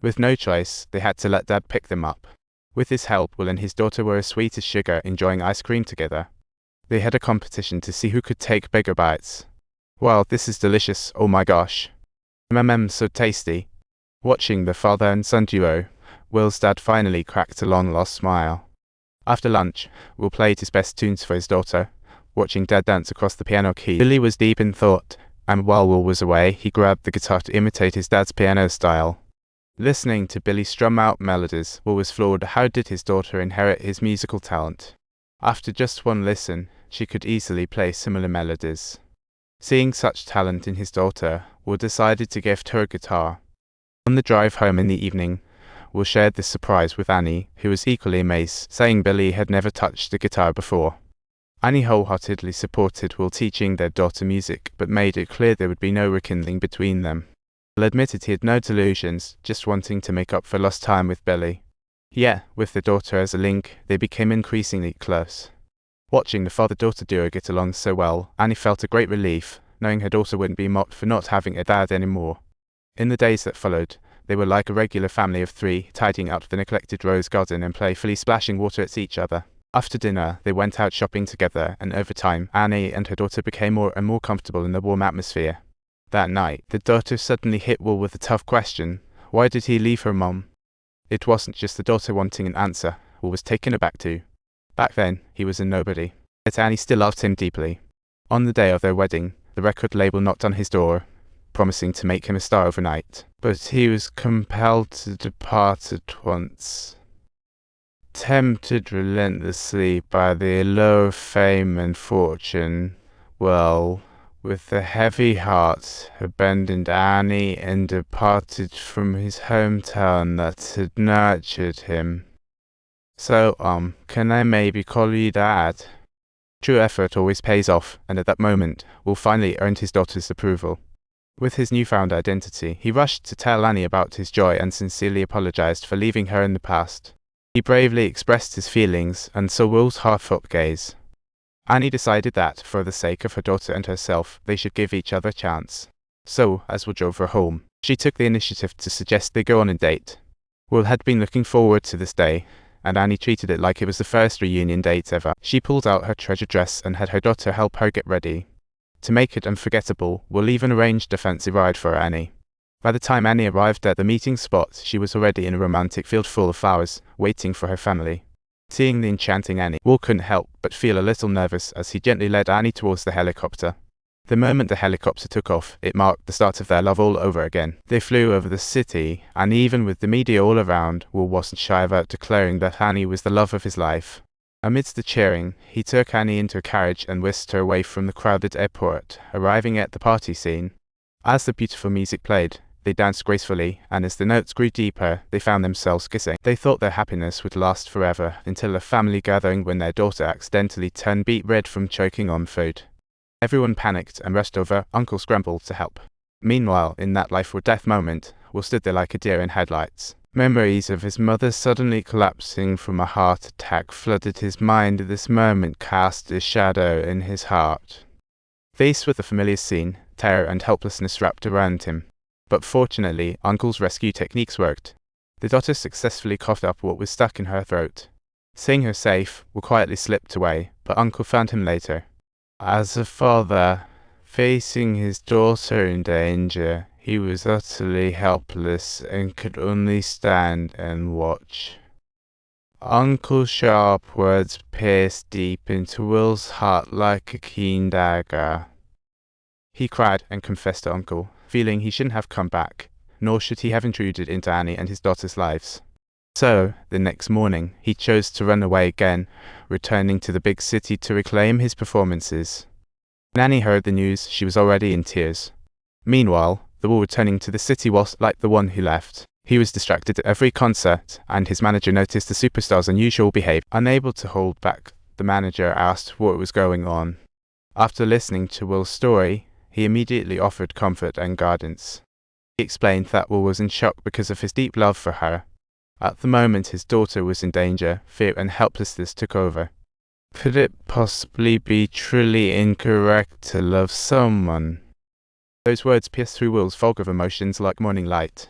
With no choice, they had to let Dad pick them up. With his help, Will and his daughter were as sweet as sugar, enjoying ice cream together. They had a competition to see who could take bigger bites. Wow, this is delicious, oh my gosh. So tasty. Watching the father and son duo, Will's dad finally cracked a long-lost smile. After lunch, Will played his best tunes for his daughter, watching Dad dance across the piano key. Billy was deep in thought, and while Will was away, he grabbed the guitar to imitate his dad's piano style. Listening to Billy strum out melodies, Will was floored. How did his daughter inherit his musical talent? After just one listen, she could easily play similar melodies. Seeing such talent in his daughter, Will decided to gift her a guitar. On the drive home in the evening, Will shared this surprise with Annie, who was equally amazed, saying Billy had never touched the guitar before. Annie wholeheartedly supported Will teaching their daughter music, but made it clear there would be no rekindling between them. Will admitted he had no delusions, just wanting to make up for lost time with Billy. Yet, with the daughter as a link, they became increasingly close. Watching the father-daughter duo get along so well, Annie felt a great relief, knowing her daughter wouldn't be mocked for not having a dad anymore. In the days that followed, they were like a regular family of three, tidying up the neglected rose garden and playfully splashing water at each other. After dinner, they went out shopping together, and over time, Annie and her daughter became more and more comfortable in the warm atmosphere. That night, the daughter suddenly hit Will with a tough question. Why did he leave her mom? It wasn't just the daughter wanting an answer, Will was taken aback too. Back then, he was a nobody. Yet Annie still loved him deeply. On the day of their wedding, the record label knocked on his door, promising to make him a star overnight. But he was compelled to depart at once. Tempted relentlessly by the allure of fame and fortune, Will, with a heavy heart, abandoned Annie and departed from his hometown that had nurtured him. So, can I maybe call you Dad? True effort always pays off, and at that moment, Will finally earned his daughter's approval. With his newfound identity, he rushed to tell Annie about his joy and sincerely apologized for leaving her in the past. He bravely expressed his feelings and saw Will's heartfelt gaze. Annie decided that, for the sake of her daughter and herself, they should give each other a chance. So, as Will drove her home, she took the initiative to suggest they go on a date. Will had been looking forward to this day, and Annie treated it like it was the first reunion date ever. She pulled out her treasure dress and had her daughter help her get ready. To make it unforgettable, Will even arranged a fancy ride for Annie. By the time Annie arrived at the meeting spot, she was already in a romantic field full of flowers, waiting for her family. Seeing the enchanting Annie, Will couldn't help but feel a little nervous as he gently led Annie towards the helicopter. The moment the helicopter took off, it marked the start of their love all over again. They flew over the city, and even with the media all around, Will wasn't shy about declaring that Annie was the love of his life. Amidst the cheering, he took Annie into a carriage and whisked her away from the crowded airport, arriving at the party scene. As the beautiful music played, they danced gracefully, and as the notes grew deeper, they found themselves kissing. They thought their happiness would last forever, until a family gathering when their daughter accidentally turned beet red from choking on food. Everyone panicked and rushed over. Uncle scrambled to help. Meanwhile, in that life-or-death moment, Will stood there like a deer in headlights. Memories of his mother suddenly collapsing from a heart attack flooded his mind. This moment cast a shadow in his heart. Faced with the familiar scene, terror and helplessness wrapped around him. But fortunately, Uncle's rescue techniques worked. The daughter successfully coughed up what was stuck in her throat. Seeing her safe, Will quietly slipped away, but Uncle found him later. As a father, facing his daughter in danger, he was utterly helpless and could only stand and watch. Uncle's sharp words pierced deep into Will's heart like a keen dagger. He cried and confessed to Uncle, feeling he shouldn't have come back, nor should he have intruded into Annie and his daughter's lives. So, the next morning, he chose to run away again, returning to the big city to reclaim his performances. When Annie heard the news, she was already in tears. Meanwhile, the Will returning to the city was like the one who left. He was distracted at every concert, and his manager noticed the superstar's unusual behavior. Unable to hold back, the manager asked what was going on. After listening to Will's story, he immediately offered comfort and guidance. He explained that Will was in shock because of his deep love for her. At the moment his daughter was in danger, fear and helplessness took over. Could it possibly be truly incorrect to love someone? Those words pierced through Will's fog of emotions like morning light.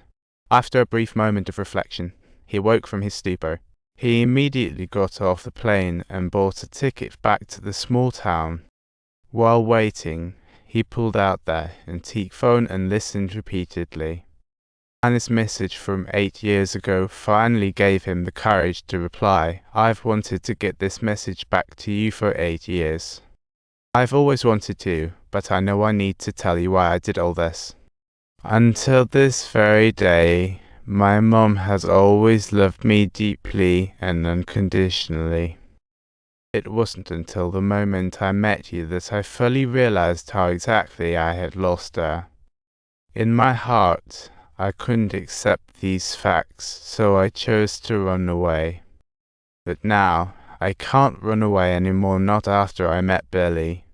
After a brief moment of reflection, he woke from his stupor. He immediately got off the plane and bought a ticket back to the small town. While waiting, he pulled out their antique phone and listened repeatedly. Anna's message from 8 years ago finally gave him the courage to reply, "I've wanted to get this message back to you for 8 years. I've always wanted to, but I know I need to tell you why I did all this. Until this very day, my mom has always loved me deeply and unconditionally. It wasn't until the moment I met you that I fully realized how exactly I had lost her. In my heart, I couldn't accept these facts, so I chose to run away. But now, I can't run away anymore, not after I met Billy.